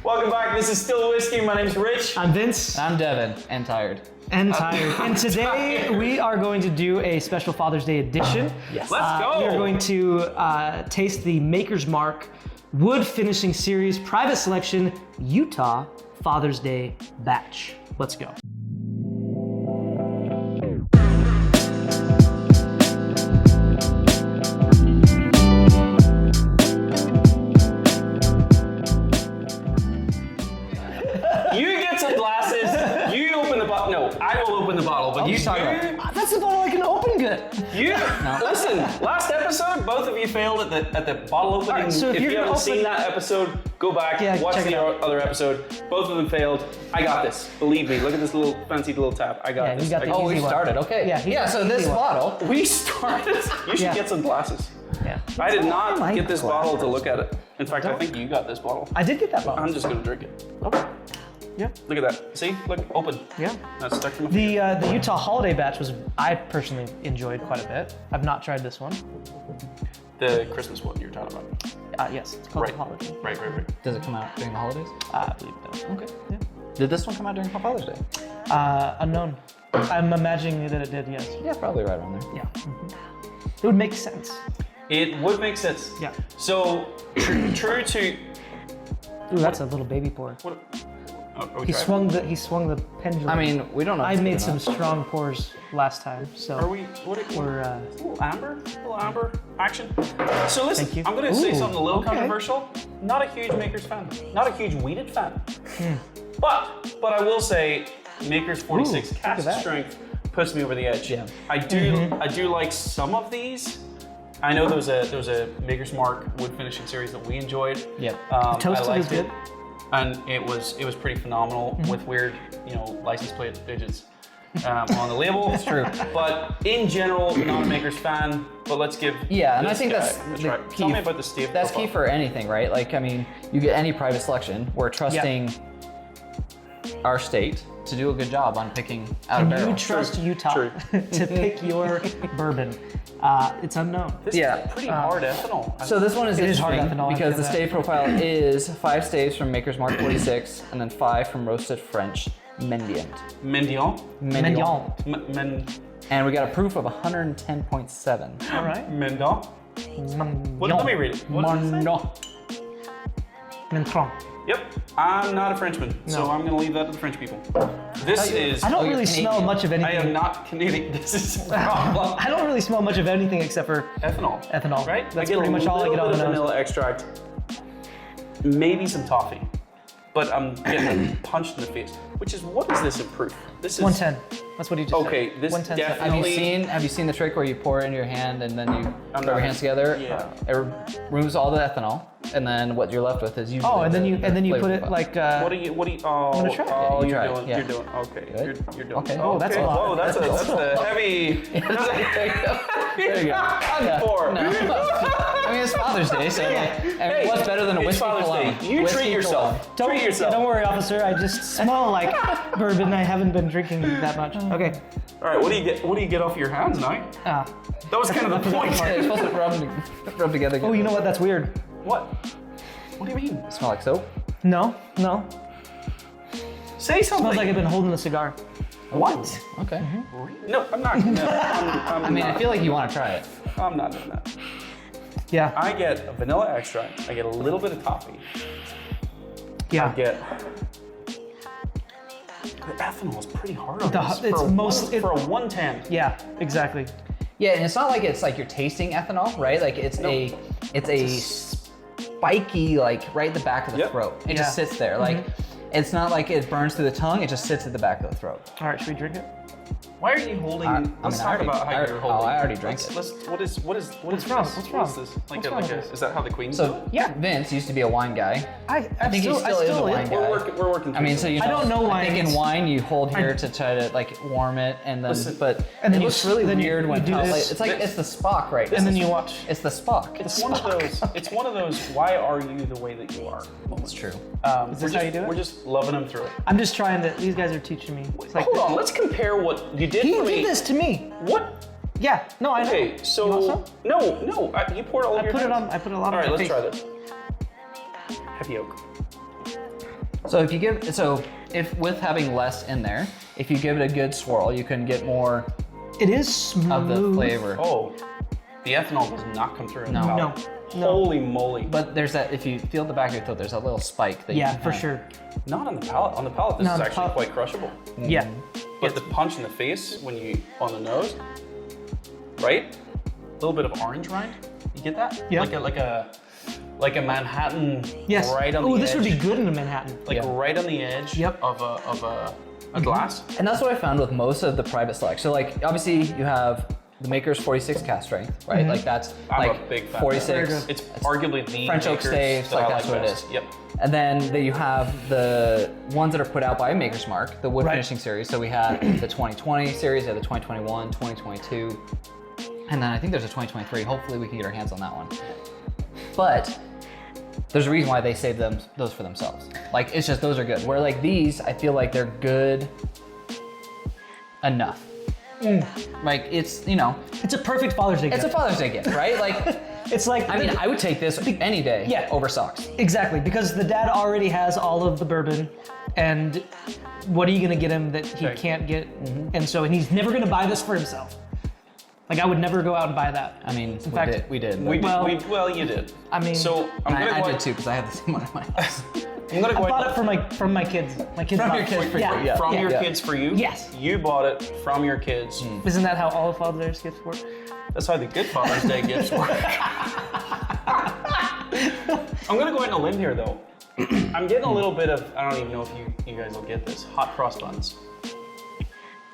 Welcome back. This is Still Whiskey. My name's Rich. I'm Vince. I'm Devin, and tired. And today we are going to do a special Father's Day edition. Yes. Let's go. We are going to taste the Maker's Mark Wood Finishing Series Private Selection Utah Father's Day Batch. Let's go. I will open the bottle, but That's the bottle I can open good. Listen, last episode, both of you failed at the bottle opening. Right, so if you haven't seen that episode, go back, watch the other episode. Both of them failed. I got this. Believe me. Look at this little fancy little tap. I got this. You got the we started. Okay. Yeah, so this bottle. We started. You should get some glasses. Yeah. I did not get this bottle to look at it. In fact, I think you got this bottle. I did get that bottle. I'm just going to drink it. Okay. Yeah. Look at that. See? Look, open. Yeah. That's stuck to my finger. The Utah Holiday Batch I personally enjoyed quite a bit. I've not tried this one. The Christmas one you're talking about. Yes, it's called the Holiday. Right. Does it come out during the holidays? I believe it does. Okay. Yeah. Did this one come out during Father's Day? Unknown. I'm imagining that it did, yes. Yeah, probably right around there. Yeah. Mm-hmm. It would make sense. It would make sense. Yeah. So, true to... Ooh, that's a little baby pour. What? He swung the pendulum. I mean, we don't know. I made some strong pours last time, so. Are we? We're a little amber action. So listen, I'm going to say something a little controversial. Not a huge Maker's fan. Not a huge weeded fan. But I will say, Maker's 46 cask strength puts me over the edge. Yeah. I do like some of these. I know there was a Maker's Mark wood finishing series that we enjoyed. Yeah. Toasted is good. And it was pretty phenomenal with weird, license plate digits on the label. It's true. But in general, not a Maker's fan. But let's give and I think that's the key. Tell me about the Steve. That's key for anything, right? Like, I mean, you get any private selection. We're trusting our state to do a good job on picking out a barrel. You trust Utah to pick your bourbon. It's unknown. This is pretty hard ethanol. So this one is interesting ethanol, because the stave profile is 5 staves from Maker's Mark 46 and then 5 from roasted French Mendiant. Mendiant. And we got a proof of 110.7. All right. Mendiant. Let me read it. What does it say? Mentron. Yep, I'm not a Frenchman, so I'm going to leave that to the French people. This is... I don't really smell much of anything. I am not Canadian. This is a problem. I don't really smell much of anything except for ethanol. Right? That's pretty much all I get on the nose. Vanilla extract, maybe some toffee, but I'm getting punched in the face. What is this in proof? This is 110. That's what he just said. Okay, this 110. definitely... Have you seen the trick where you pour it in your hand and then you rub your hands together? Yeah. It removes all the ethanol, and then what you're left with is usually. Oh, and then you put it like. What do you? Oh, I'm gonna try it. Oh, Yeah, you're doing. yeah. You're doing. Okay. You're doing. Okay. Oh, that's a lot. Whoa, that's a heavy. There you go. Pour. No. I mean, it's Father's Day, so what's better than a whiskey cologne? You treat yourself. Treat yourself. Don't worry, officer. I just smell like bourbon. I haven't been drinking that much. Okay. All right. What do you get off your hands now? That was kind of the point. You're supposed to rub together. Oh, you know what? That's weird. What? What do you mean? It smell like soap? No. Say something. Smells like I've been holding a cigar. What? Okay. No, I'm not. I feel like you want to try it. I'm not doing that. Yeah. I get a vanilla extract. I get a little bit of toffee. Yeah. I get. The ethanol is pretty hard on this. For a 110. Yeah, exactly. Yeah, and it's not like it's like you're tasting ethanol, right? Like it's a spiky, like right at the back of the throat. It just sits there. Like it's not like it burns through the tongue. It just sits at the back of the throat. All right, should we drink it? Why are you holding? Let's talk about how you're holding. Oh, I already drank it. What's wrong? What's this? Is that how the queens do it? Yeah, Vince used to be a wine guy. I think he still is a wine guy. We're working. I mean, so you know, I don't know wine. I think in wine you hold here to try to like warm it, and then and then it looks really weird when do this. it's like it's the Spock, right? And then you watch. It's the Spock. It's one of those. Why are you the way that you are? It's true. Is this how you do it? We're just loving them through it. I'm just trying to. These guys are teaching me. Hold on. Let's compare what you did for me. He did this to me. What? Yeah. No, I know. Okay. So no. You poured all of your. I put it a lot. All right. Let's try this. Heavy oak. So if with having less in there, if you give it a good swirl, you can get more It is smooth. of the flavor. Oh, the ethanol does not come through. No. No. Holy moly! But there's that, if you feel the back of your throat, there's a little spike that you Yeah, can for kinda- sure. Not on the palate. On the palate, this No, is on the actually palate- quite crushable. Yeah. But the punch in the face when you on the nose, right? A little bit of orange rind. You get that? Yeah. Like a Manhattan. Yes. Right on the edge. This would be good in a Manhattan. Like Yeah. right on the edge. Yep. Of a glass. And that's what I found with most of the private select. So like, obviously you have the Maker's 46 cast strength, right? Like that's I'm like a big fan. 46. It's arguably the French oak Maker's staves, that like I that's what it best. is. Yep. And then you have the ones that are put out by Maker's Mark, the wood Right. finishing series. So we had the 2020 series, we had the 2021, 2022, and then I think there's a 2023. Hopefully we can get our hands on that one. But there's a reason why they save those for themselves. Like it's just those are good. Where like these, I feel like they're good enough. Like it's It's a perfect Father's Day it's a gift. Father's Day gift, right? Like It's like I mean I would take this any day Yeah. over socks. exactly, because the dad already has all of the bourbon, and what are you gonna get him that he Okay. can't get? And he's never gonna buy this for himself. Like I would never go out and buy that. I mean, In fact, we did. Well, you did. I mean, So I'm gonna I go did ahead- too because I have the same one in my house. I'm gonna go I bought ahead- it from my kids. My kids From bought your it. kids for yeah. free, yeah. From your Yeah. kids for you? Yes. You bought it from your kids. Isn't that how all of Father's Day gifts work? That's how the good Father's Day gifts work. I'm gonna go ahead on a limb here though. I'm getting a little bit of, I don't even know if you guys will get this, hot cross buns.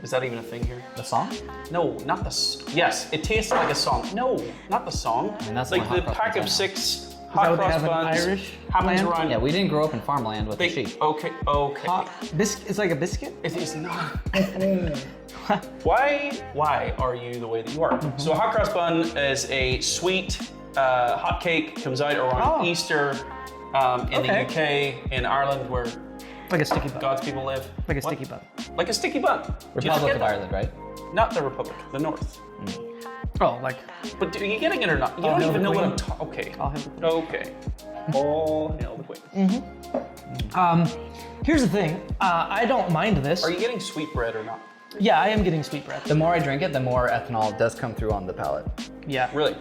Is that even a thing here? The song? No, not the, yes, it tastes like a song. No, not the song. And that's like the the hot cross pack of buns 6 that hot what they cross have in buns. Irish Happens land? around. Yeah, we didn't grow up in farmland with the They, sheep. okay. It's like a biscuit. It is not. Why are you the way that you are? So a hot cross bun is a sweet hot cake, comes out around Oh. Easter in the UK, in Ireland, where Like a sticky bun. God's people live. Like a What? sticky bun. Like a sticky bun. Do you Republic get of that? Ireland, right? Not the Republic, the North. Oh, like But are you getting it or not? You All don't hail even the know what Queen. I'm talking. Okay. All hail the Okay. All hail the Queen. here's the thing. I don't mind this. Are you getting sweet bread or not? Yeah, I am getting sweet bread. The more I drink it, the more ethanol does come through on the palate. Yeah. Really?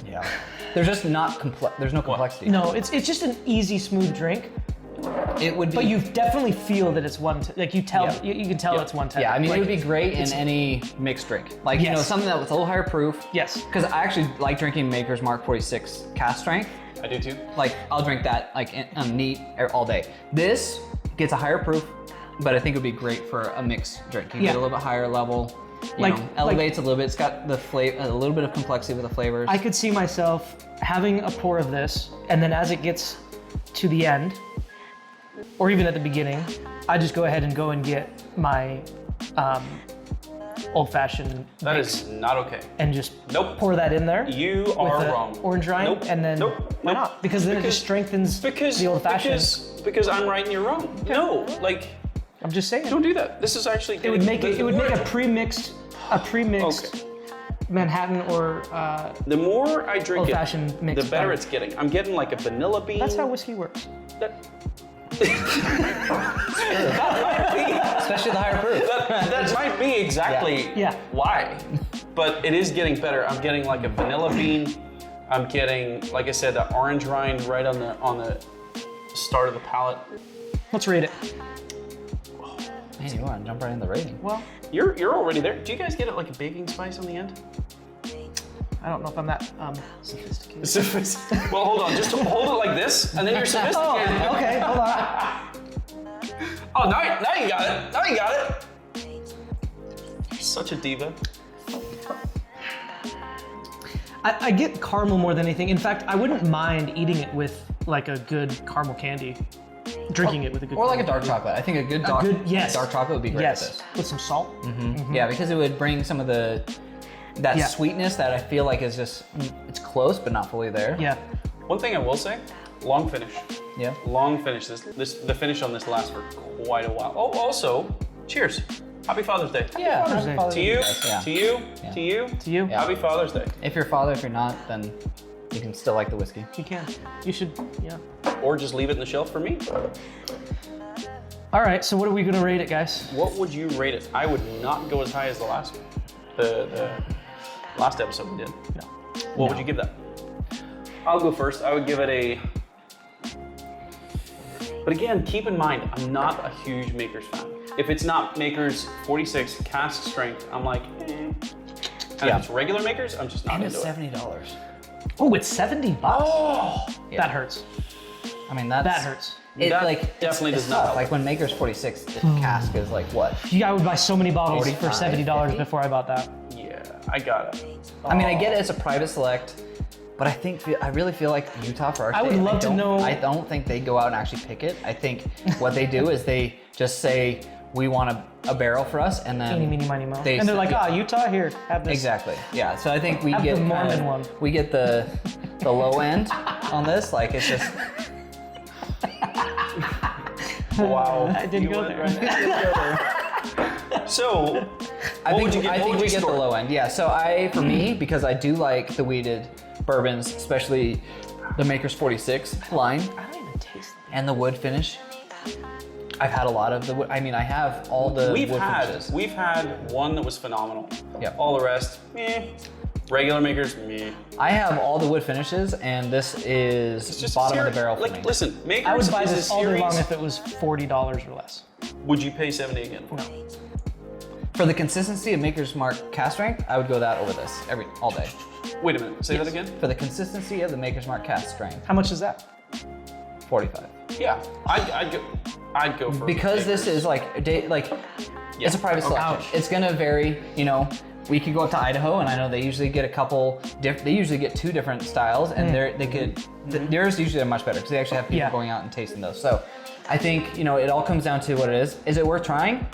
Yeah. There's just not complex. There's no complexity. No, it's just an easy, smooth drink. It would be. But you definitely feel that it's like you tell Yeah. you can tell it's one type. Yeah, I mean, like, it would be great in any mixed drink. Like, you know, Yes. something that was a little higher proof. Yes. Because I actually like drinking Maker's Mark 46 cast strength. I do too. Like, I'll drink that like neat all day. This gets a higher proof, but I think it would be great for a mixed drink. You Yeah. get a little bit higher level. You Like- know, elevates a little bit. It's got the flavor, a little bit of complexity with the flavors. I could see myself having a pour of this, and then as it gets to the end, or even at the beginning, I just go ahead and get my old-fashioned That mix is not okay. and just Nope. pour that in there. You with are the wrong. orange rind, Nope. and then Nope. why Nope. not? Because then it just strengthens the old-fashioned. Because I'm right and you're wrong. No, like I'm just saying. don't do that. This is actually It would make a pre-mixed Okay. Manhattan or The more I drink old-fashioned it, mix. the better bun. it's getting. I'm getting like a vanilla bean. That's how whiskey works. That, Especially the higher proof. that might be exactly Yeah. why. But it is getting better. I'm getting like a vanilla bean. I'm getting, like I said, the orange rind right on the start of the palate. Let's rate it. Man, you want to jump right in the rating. Well, You're already there. Do you guys get it like a baking spice on the end? I don't know if I'm that sophisticated. Well, hold on. Just hold it like this, and then you're sophisticated. Oh, okay, hold on. Oh, now you got it. Now you got it. You're such a diva. I get caramel more than anything. In fact, I wouldn't mind eating it with like a good caramel candy. Drinking it with a good Or like a caramel dark candy. chocolate. I think a good yes. dark chocolate would be great Yes, with this. with some salt. Yeah, because it would bring some of that Yeah. sweetness that I feel like is just, it's close but not fully there. Yeah. One thing I will say, long finish. Yeah. Long finish. The finish on this lasts for quite a while. Oh, also, cheers. Happy Father's Day. Yeah. Father's Day. To you, Yeah. to you, Yeah. to you, To you. Yeah. Happy Father's Day. If you're a father, if you're not, then You can still like the whiskey. You can. You should, yeah. Or just leave it in the shelf for me. All right, so what are we gonna rate it, guys? What would you rate it? I would not go as high as the last last episode we did. No. What would you give that? I'll go first. I would give it a. But again, keep in mind, I'm not a huge Maker's fan. If it's not Maker's 46 cask strength, I'm like, eh. And if it's regular Makers, I'm just not into it. $70. Oh, it's $70. Oh, Yeah. That hurts. I mean, that hurts. It That like definitely it's does not tough. help. Like when Maker's 46 the cask is like what? Yeah, I would buy so many bottles for 45, $70 50? before I bought that. yeah, I got it. I mean, I get it, it's a private select, but I really feel like Utah for our I state, would love to know- I don't think they go out and actually pick it. I think what they do is they just say, we want a barrel for us, and then Eeny, meeny, miny, mo. they And they're like, yeah. Utah, here, have this. Exactly. Yeah. So I think we Have get the Mormon one. we get the low end on this. Like it's just Wow. I didn't You go went there. right- So, I what think would you get? I What think would we you get the score? low end. Yeah. So for me, because I do like the weeded bourbons, especially the Maker's 46 line I don't even taste them. and the wood finish. I've had a lot of the wood. I mean, I have all the wood finishes. We've had one that was phenomenal. Yep. All the rest, meh. Regular Makers, meh. I have all the wood finishes, and this is It's just bottom a of the barrel for like, me. Listen, Makers I would buy is this a all day series. long if it was $40 or less. Would you pay 70 again for it? No. For the consistency of Maker's Mark cast strength, I would go that over this all day. Wait a minute. Say that again. For the consistency of the Maker's Mark cast strength, How much is that? 45. Yeah, I'd go for Because this Makers. is like it's a private selection. Ouch. It's gonna vary. You know, we could go up to Idaho, and I know they usually get a couple. They usually get 2 different styles, and theirs usually are much better because they actually have people Yeah. going out and tasting those. So, I think it all comes down to what it is. Is it worth trying?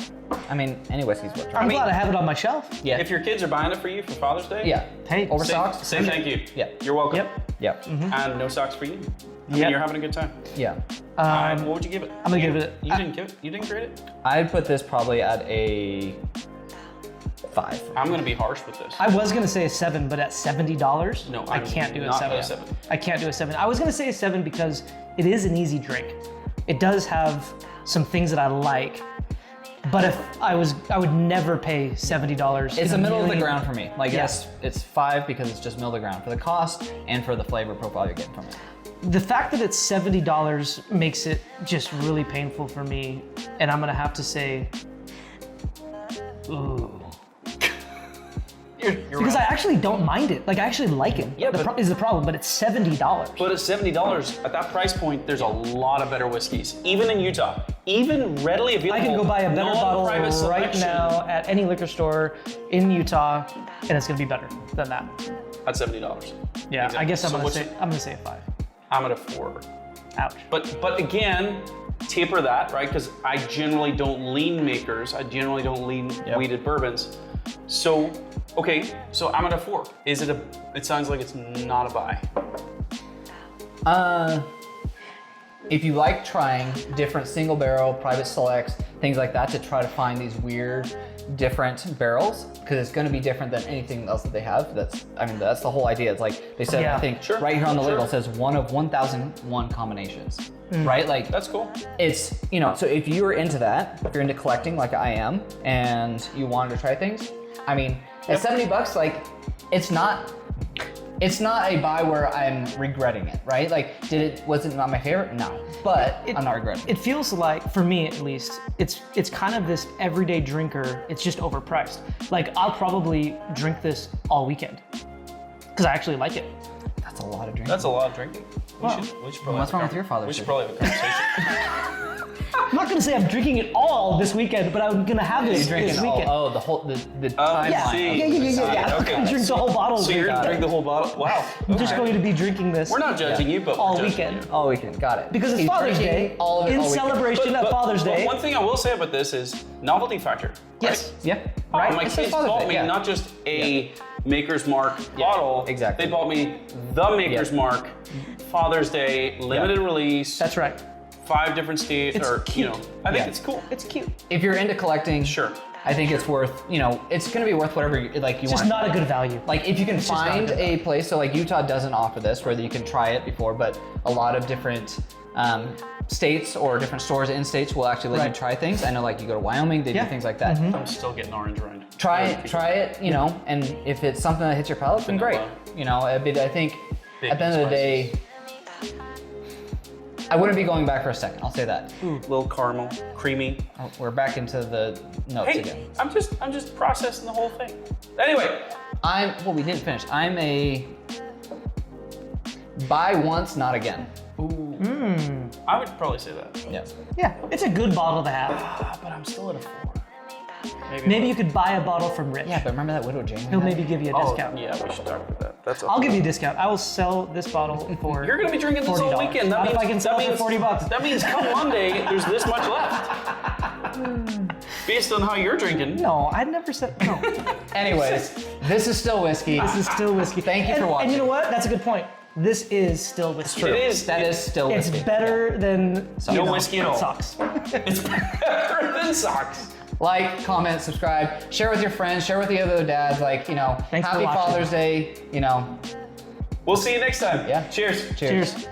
I mean, any whiskey's worth I'm trying. glad I have it on my shelf. Yeah. If your kids are buying it for you for Father's Day, Yeah. Hey, Over say, socks. say thank you. Yeah. You're welcome. Yep. Yep. And no socks for you. I mean, Yep. you're having a good time. Yeah. What would you give it? I'm gonna give it- You didn't give it. You didn't grade it. I'd put this probably at a 5. I'm gonna be harsh with this. I was gonna say a 7, but at $70, No, I I'm can't do a not 7. a 7. I can't do a 7. I was gonna say a 7 because it is an easy drink. It does have some things that I like, but if I would never pay $70. It's in the a middle of the million- ground for me. Like, Yeah. yes, it's 5 because it's just middle of the ground for the cost and for the flavor profile you're getting from it. The fact that it's $70 makes it just really painful for me, and I'm gonna have to say, ooh. You're Because right. I actually don't mind it. Like, I actually like it. Yeah, but- is the problem, but it's $70. But at $70, at that price point, there's a lot of better whiskeys, even in Utah, even readily available. I can go buy a better bottle non-private right selection now at any liquor store in Utah, and it's gonna be better than that. at $70. Yeah, Exactly. I guess So I'm what's gonna say a 5. I'm at a 4. Ouch. But again, taper that, right? Because I generally don't lean Makers. I generally don't lean weeded bourbons. So, okay, so I'm at a 4. Is it a? It sounds like it's not a buy. If you like trying different single barrel, private selects, things like that to try to find these weird, different barrels, because it's going to be different than anything else that they have. That's the whole idea. It's like they said, Yeah. I think Sure. right here on the Sure. label it says 1 of 1,001 combinations, right? Like That's cool. it's, so if you're into that, if you're into collecting like I am, and you wanted to try things, I mean, at $70, like, it's not a buy where I'm regretting it, right? Like, was it not my favorite? No, but I'm not regretting it. It feels like, for me at least, it's kind of this everyday drinker. It's just overpriced. Like, I'll probably drink this all weekend because I actually like it. That's a lot of drinking. That's a lot of drinking. We Wow. should probably What's have a wrong with your Father's We should Day? probably have a conversation. I'm not gonna say I'm drinking it all this weekend, but I'm gonna have this drinking this all, weekend. the whole the I yeah. see. Yeah. Okay. I'm drink the whole bottle. So you're gonna weekend. drink the whole bottle? Wow. I'm just going to be drinking this We're not judging you, but all we're judging weekend. you. all weekend. Got it. Because it's He's Father's drinking Day. all of it In all weekend. celebration of Father's Day. One thing I will say about this is novelty factor. Yes. Yeah. Right? My It says kids Father's bought Day, me yeah. not just a Maker's Mark bottle. exactly. They bought me the Maker's Mark Father's Day limited release. That's right. 5 different states, It's or cute. I think Yeah. it's cool. It's cute. If you're into collecting, Sure. I think it's worth, it's going to be worth whatever you want. It's just not a good value. Like if you can find a place, so like Utah doesn't offer this, where you can try it before, but a lot of different states or different stores in states will actually let you try things. I know like you go to Wyoming, they do things like that. I'm still getting orange rind. Try it, and if it's something that hits your palate, then great. I think at the end of the day, I wouldn't be going back for a second. I'll say that. Little caramel, creamy. Oh, we're back into the notes again. I'm just processing the whole thing. Anyway, we didn't finish. I'm a buy once, not again. I would probably say that. Yes. Yeah, it's a good bottle to have. But I'm still at a 4. Maybe you could buy a bottle from Rich. Yeah, but remember that Widow Jane? He'll maybe give you a discount. Yeah, we should talk about that. That's I'll give you a discount. I will sell this bottle for You're gonna be drinking this all $40. weekend. Not if I can sell it for $40. That means come Monday, there's this much left. Based on how you're drinking. No, I'd never said no. Anyways, this is Still Whiskey. This is Still Whiskey. Thank you for watching. And you know what? That's a good point. This is Still Whiskey. It is. That is Still Whiskey. It's better than No whiskey at all. socks. It's better than socks. Like, comment, subscribe, share with your friends, share with the other dads. Like, Thanks for happy watching. Father's Day. We'll see you next time. Yeah. Cheers. Cheers.